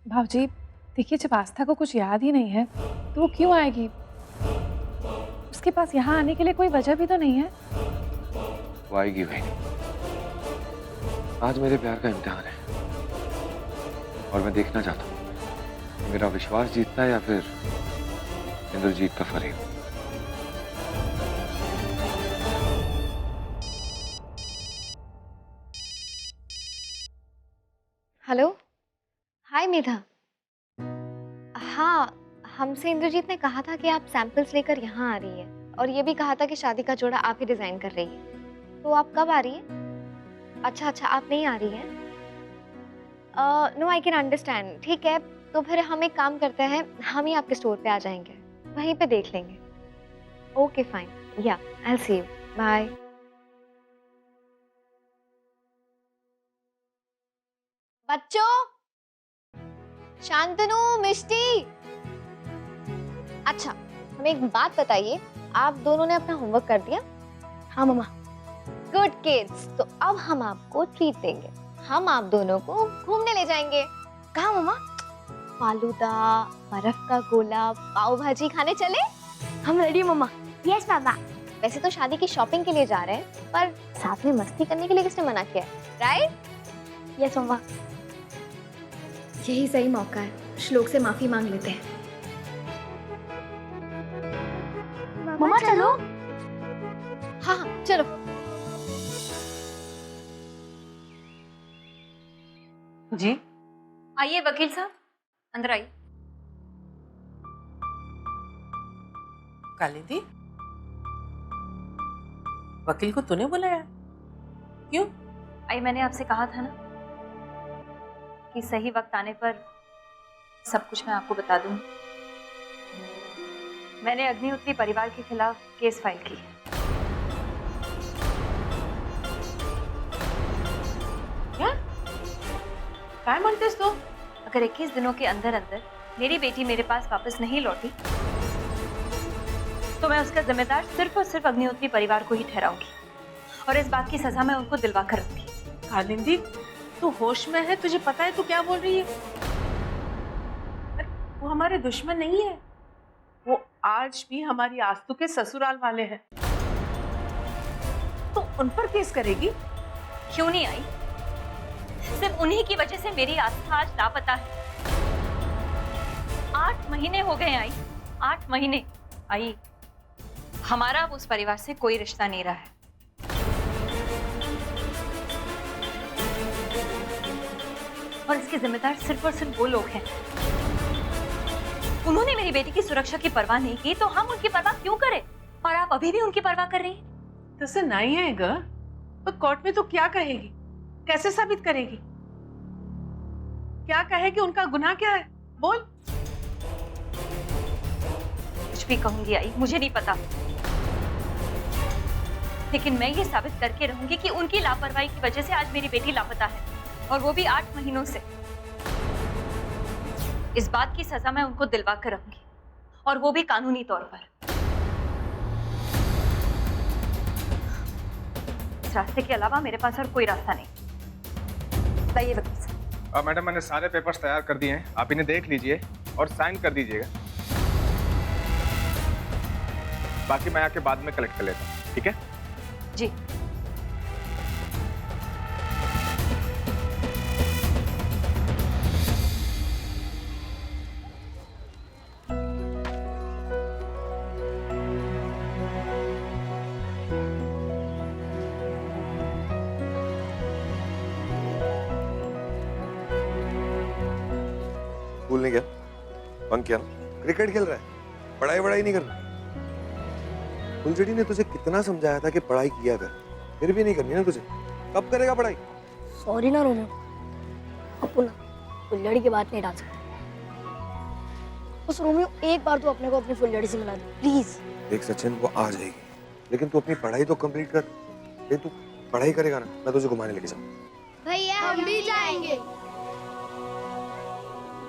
भाऊजी, देखिए जब आस्था को कुछ याद ही नहीं है तो वो क्यों आएगी? उसके पास यहाँ आने के लिए कोई वजह भी तो नहीं है। वो आएगी भाई। आज मेरे प्यार का इम्तिहान है और मैं देखना चाहता हूँ मेरा विश्वास जीतता है या फिर इंद्रजीत का फरेब। हेलो। हाय मेधा। हाँ, हमसे इंद्रजीत ने कहा था कि आप सैंपल्स लेकर यहाँ आ रही है और ये भी कहा था कि शादी का जोड़ा आप ही डिजाइन कर रही है। तो आप कब आ रही है? अच्छा अच्छा, आप नहीं आ रही हैं? No, I can understand. ठीक है, तो फिर हम एक काम करते हैं, हम ही आपके स्टोर पे आ जाएंगे, वहीं पे देख लेंगे। ओके फाइन, या I will see you. Bye. बच्चों, शांतनु, मिष्टी। अच्छा, हमें एक बात बताइए, आप दोनों ने अपना होमवर्क कर दिया? हाँ मम्मा। Good kids. तो अब हम आपको ट्रीट देंगे, हम आप दोनों को घूमने ले जाएंगे। कहाँ मम्मा? फालूदा, बर्फ का गोला, पाव भाजी खाने चले? हम रेडी मम्मा। Yes papa. वैसे तो शादी की शॉपिंग के लिए जा रहे हैं, पर साथ में मस्ती करने के लिए किसने मना किया है, राइट? यस मम्मा। यही सही मौका है, श्लोक से माफी मांग लेते हैं। मम्मा चलो। हाँ हाँ चलो। जी आइए वकील साहब, अंदर आइए। कालिंदी, वकील को तूने बुलाया? क्यों? आई, मैंने आपसे कहा था ना कि सही वक्त आने पर सब कुछ मैं आपको बता दूंगी। मैंने अग्निहोत्री परिवार के खिलाफ केस फाइल की है। क्या? काय म्हणतेस तू? अगर 21 दिनों के अंदर अंदर मेरी बेटी मेरे पास वापस नहीं लौटी तो मैं उसका जिम्मेदार सिर्फ और सिर्फ अग्निहोत्री परिवार को ही ठहराऊंगी और इस बात की सजा मैं उनको दिलवा कर रहूंगी। कालिंदी, तू होश में है? तुझे पता है तू क्या बोल रही है? अरे, वो हमारे दुश्मन नहीं है, वो आज भी हमारी आस्तु के ससुराल वाले हैं। तो उन पर केस करेगी? क्यों नहीं आई? सिर्फ उन्हीं की वजह से मेरी आस्था आज लापता है। 8 महीने हो गए आई, 8 महीने। आई, हमारा अब उस परिवार से कोई रिश्ता नहीं रहा है। और इसके जिम्मेदार सिर्फ और सिर्फ वो लोग हैं। उन्होंने मेरी बेटी की सुरक्षा की परवाह नहीं की तो हम उनकी परवाह क्यों करें? और आप अभी भी उनकी परवाह कर रही हैं? तसे नहीं है ग, तो कोर्ट में तो क्या कहेगी? कैसे साबित करेगी? क्या कहेगी? उनका गुनाह क्या है? बोल। कुछ भी कहूंगी आई, मुझे नहीं पता, लेकिन मैं ये साबित करके रहूंगी कि उनकी लापरवाही की वजह से आज मेरी बेटी लापता है, और वो भी 8 महीनों से। इस बात की सजा मैं उनको दिलवा कर रहूंगी, और वो भी कानूनी तौर पर। इस रास्ते के अलावा मेरे पास और कोई रास्ता नहीं। बताइए वकील साहब। मैडम, मैंने सारे पेपर्स तैयार कर दिए हैं, आप इन्हें देख लीजिए और साइन कर दीजिएगा। बाकी मैं आके बाद में कलेक्ट कर लेता हूँ, ठीक है? जी। स्कूल नहीं गया, बंक किया ना, क्रिकेट खेल रहा है, पढ़ाई वढ़ाई नहीं कर रहा। फुलझड़ी ने तुझे कितना समझाया था कि पढ़ाई किया कर, फिर भी नहीं करनी ना तुझे। कब करेगा पढ़ाई? सॉरी ना रोमियो, अपू ना फुलझड़ी की बात नहीं डाल सकते। बस रोमियो एक बार तो अपने को अपनी फुलझड़ी से मिला दे प्लीज। देख सचिन, वो आ जाएगी, लेकिन तू अपनी पढ़ाई तो कंप्लीट कर। ये तू पढ़ाई करेगा ना, मैं तुझे घुमाने लेके जाऊँ। भैया हम भी जाएंगे।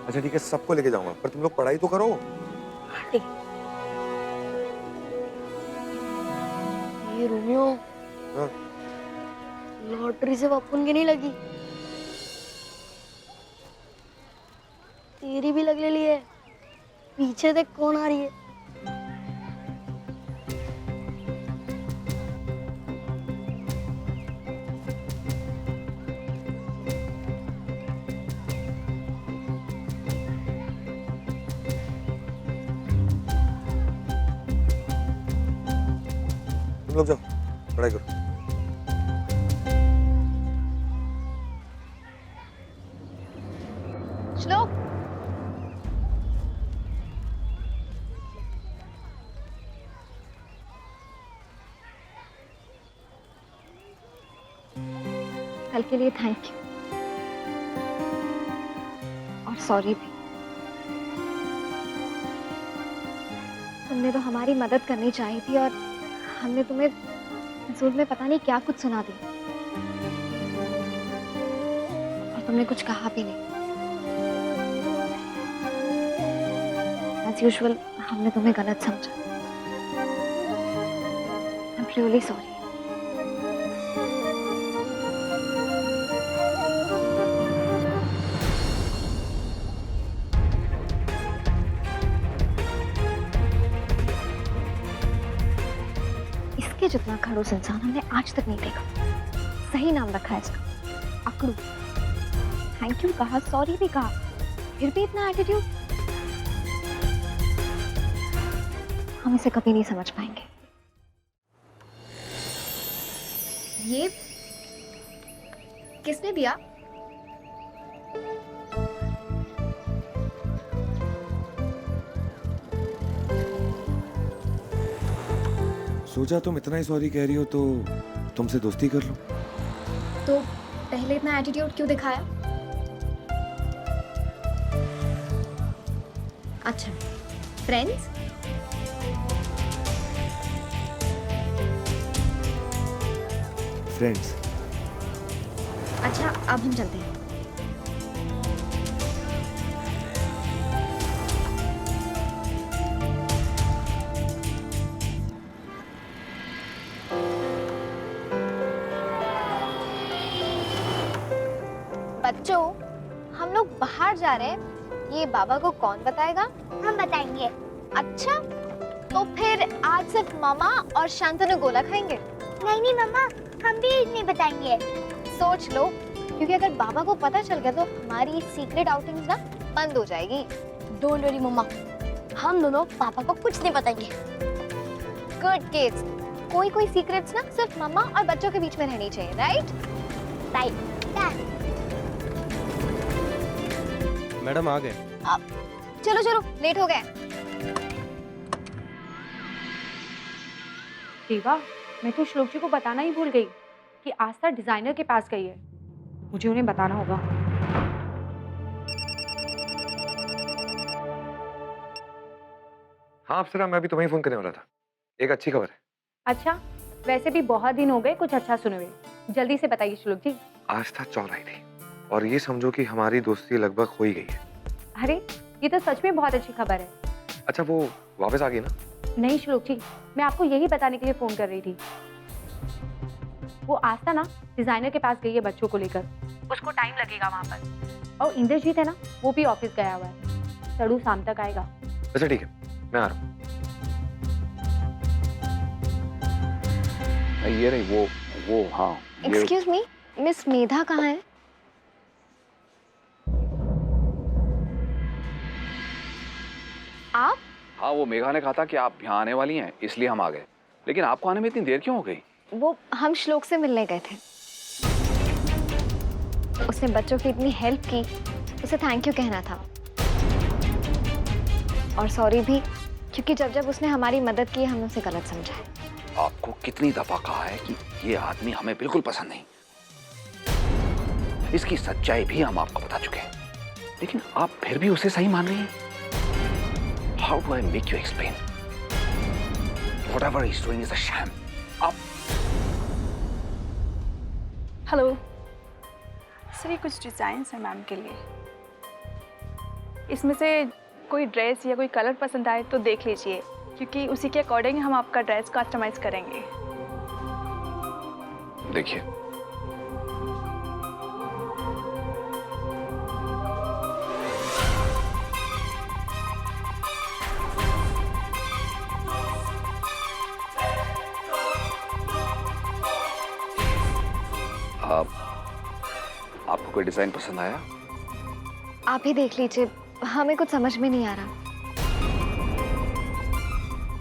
अच्छा ठीक है, सबको लेके जाऊंगा, पर तुम लोग पढ़ाई तो करो। ठीक। ये रोमियो, हाँ? लॉटरी से पप्पन की नहीं लगी? तेरी भी लगने ली है। पीछे देख कौन आ रही है। तुम लोग जाओ पढ़ाई करो। श्लोक, कल के लिए थैंक यू और सॉरी भी। तुमने तो हमारी मदद करनी चाहिए थी और हमने तुम्हें फिजूल में पता नहीं क्या कुछ सुना दिया और तुमने कुछ कहा भी नहीं। एज यूजुअल हमने तुम्हें गलत समझा। I am really sorry. इसके जितना खड़ूस इंसान हमने आज तक नहीं देखा। सही नाम रखा है इसका, अकड़ू। थैंक यू कहा, सॉरी भी कहा, फिर भी इतना एटीट्यूड। हम इसे कभी नहीं समझ पाएंगे। ये किसने दिया? सोचा तुम इतना ही सॉरी कह रही हो तो तुमसे दोस्ती कर लो। तो पहले इतना एटीट्यूड क्यों दिखाया? अच्छा, फ्रेंड्स? फ्रेंड्स। अच्छा, अब हम चलते हैं। बच्चों, हम लोग बाहर जा रहे हैं। ये बाबा को कौन बताएगा? हम बताएंगे। अच्छा, तो फिर आज सिर्फ मामा और शांतनु गोला खाएंगे? नहीं नहीं मामा, हम भी नहीं बताएंगे। सोच लो, क्योंकि अगर बाबा को पता चल गया तो हमारी सीक्रेट आउटिंग्स ना बंद हो जाएगी। डोंट वरी मम्मा, हम दोनों पापा को कुछ नहीं बताएंगे। Good kids. कोई कोई सीक्रेट्स ना सिर्फ मम्मा और बच्चों के बीच में रहनी चाहिए, राइट? राइट। मैडम आ गए। चलो चलो, लेट हो गए। देवा, मैं तो श्लोक जी को बताना ही भूल गई कि आस्था डिजाइनर के पास गई है। मुझे उन्हें बताना होगा। हाँ अप्सरा, मैं भी तुम्हें फोन करने वाला था। एक अच्छी खबर है। अच्छा, वैसे भी बहुत दिन हो गए कुछ अच्छा सुने हुए। जल्दी से बताइए श्लोक जी। आस्था चौल आई थी और ये समझो कि हमारी दोस्ती लगभग हो ही गई है। अरे, ये तो सच में बहुत अच्छी खबर है। अच्छा, वो वापस आ गई ना? नहीं श्लोक जी, मैं आपको यही बताने के लिए फोन कर रही थी। वो आस्था ना डिजाइनर के पास गई है बच्चों को लेकर। उसको टाइम लगेगा वहां पर। और इंद्रजीत है ना, वो भी ऑफिस गया हुआ है। सड़ू शाम तक आएगा। अच्छा ठीक है, मैं आ रहा हूँ। ये रही वो हाँ। एक्सक्यूज मी, मिस मेधा कहाँ है? आप? हाँ, वो मेघा ने कहा था कि आप यहाँ आने वाली हैं, इसलिए हम आ गए। लेकिन आपको आने में इतनी देर क्यों हो गई? वो हम श्लोक से मिलने गए थे। उसने बच्चों की इतनी हेल्प की, उसे थैंक यू कहना था। और सॉरी भी, क्योंकि जब जब उसने हमारी मदद की हमने उसे गलत समझा है। आपको कितनी दफा कहा है कि ये आदमी हमें बिल्कुल पसंद नहीं। इसकी सच्चाई भी हम आपको बता चुके हैं, लेकिन आप फिर भी उसे सही मान रही हैं। How do I make you explain? Whatever he's doing is a sham. आप हेलो सर, ये कुछ डिज़ाइंस हैं मैम के लिए। इसमें से कोई ड्रेस या कोई कलर पसंद आए तो देख लीजिए, क्योंकि उसी के अकॉर्डिंग हम आपका ड्रेस कस्टमाइज करेंगे। देखिए, कोई डिजाइन पसंद आया? आप ही देख लीजिए, हमें कुछ समझ में नहीं आ रहा।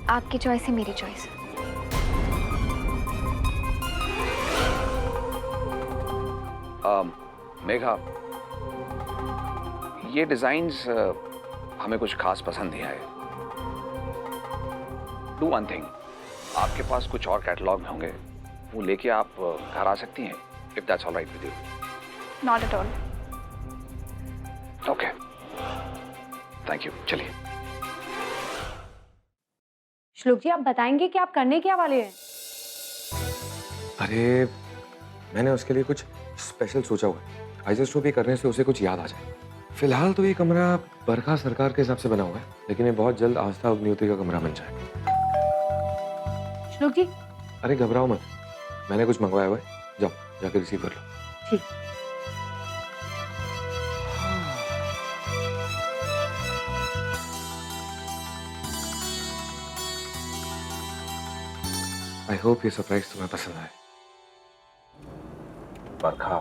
आपकी चॉइस है, मेरी चॉइस है। मेघा, ये डिजाइन्स हमें कुछ खास पसंद नहीं आए। डू वन थिंग, आपके पास कुछ और कैटलॉग में होंगे, वो लेके आप घर आ सकती हैं, if that's alright with you. Not at all. Okay, thank you. चलिए। श्लोक जी, आप बताएंगे कि आप करने क्या वाले हैं? अरे मैंने उसके लिए कुछ स्पेशल सोचा हुआ है। आई जस्ट होप ये करने से उसे कुछ याद आ जाए। फिलहाल तो ये कमरा बरखा सरकार के हिसाब से बना हुआ है, लेकिन ये बहुत जल्द आस्था अग्निहोत्री का कमरा बन जाए। श्लोक जी। अरे घबराओ मत, मैंने कुछ मंगवाया हुआ है, जाओ जाकर रिसीव कर लो। ठीक। आई होप ये सरप्राइज तुम्हें पसंद आए। बरखा,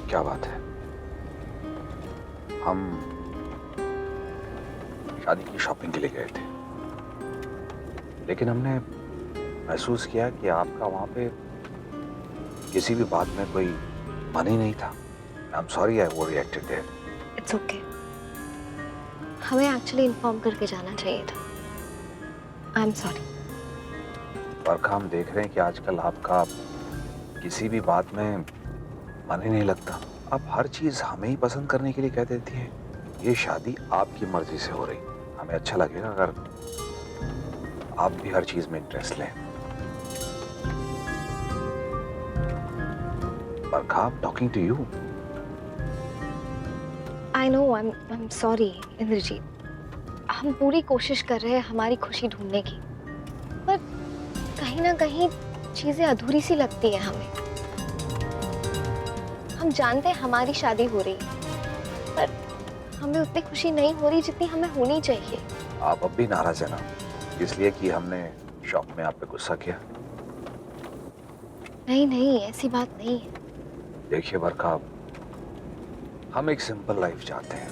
क्या बात है, हम शादी की शॉपिंग के लिए गए थे, लेकिन हमने महसूस किया कि आपका वहां पे किसी भी बात में कोई मन ही नहीं था। आई एम सॉरी आई वो रिएक्टेड देयर। It's okay. हमें एक्चुअली इन्फॉर्म करके जाना चाहिए था। आई एम सॉरी। बरखा, हम देख रहे हैं कि आजकल आपका किसी भी बात में मन ही नहीं लगता। आप हर चीज हमें ही पसंद करने के लिए कह देती हैं। ये शादी आपकी मर्जी से हो रही, हमें अच्छा लगेगा अगर आप भी हर चीज में इंटरेस्ट लें। Barkha, talking to you. I know, I am sorry Indrajit. हम पूरी कोशिश कर रहे हैं हमारी खुशी ढूंढने की, पर कहीं ना कहीं चीजें अधूरी सी लगती है हमें। हम जानते हैं हमारी शादी हो रही है, पर हमें उतनी खुशी नहीं हो रही जितनी हमें होनी चाहिए। आप अब भी नाराज है ना, इसलिए कि हमने शॉप में आप पे गुस्सा किया? नहीं नहीं, ऐसी बात नहीं है। देखिए बरखा, हम एक सिंपल लाइफ चाहते हैं,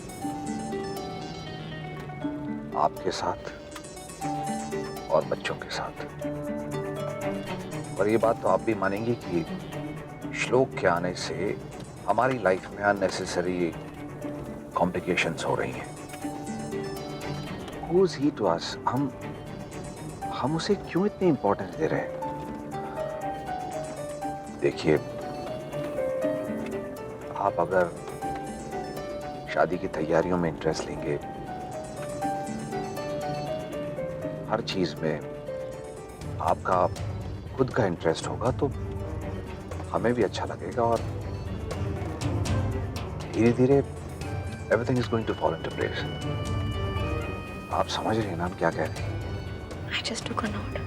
आपके साथ और बच्चों के साथ। और ये बात तो आप भी मानेंगे कि श्लोक के आने से हमारी लाइफ में अननेसेसरी कॉम्प्लिकेशंस हो रही हैं। Who is he to us? हम उसे क्यों इतनी इंपॉर्टेंस दे रहे हैं? देखिए, आप अगर शादी की तैयारियों में इंटरेस्ट लेंगे, हर चीज में आपका खुद का इंटरेस्ट होगा, तो हमें भी अच्छा लगेगा और धीरे धीरे everything is going to fall into place. आप समझ रहे हैं ना हम क्या कह रहे हैं? I just took a note.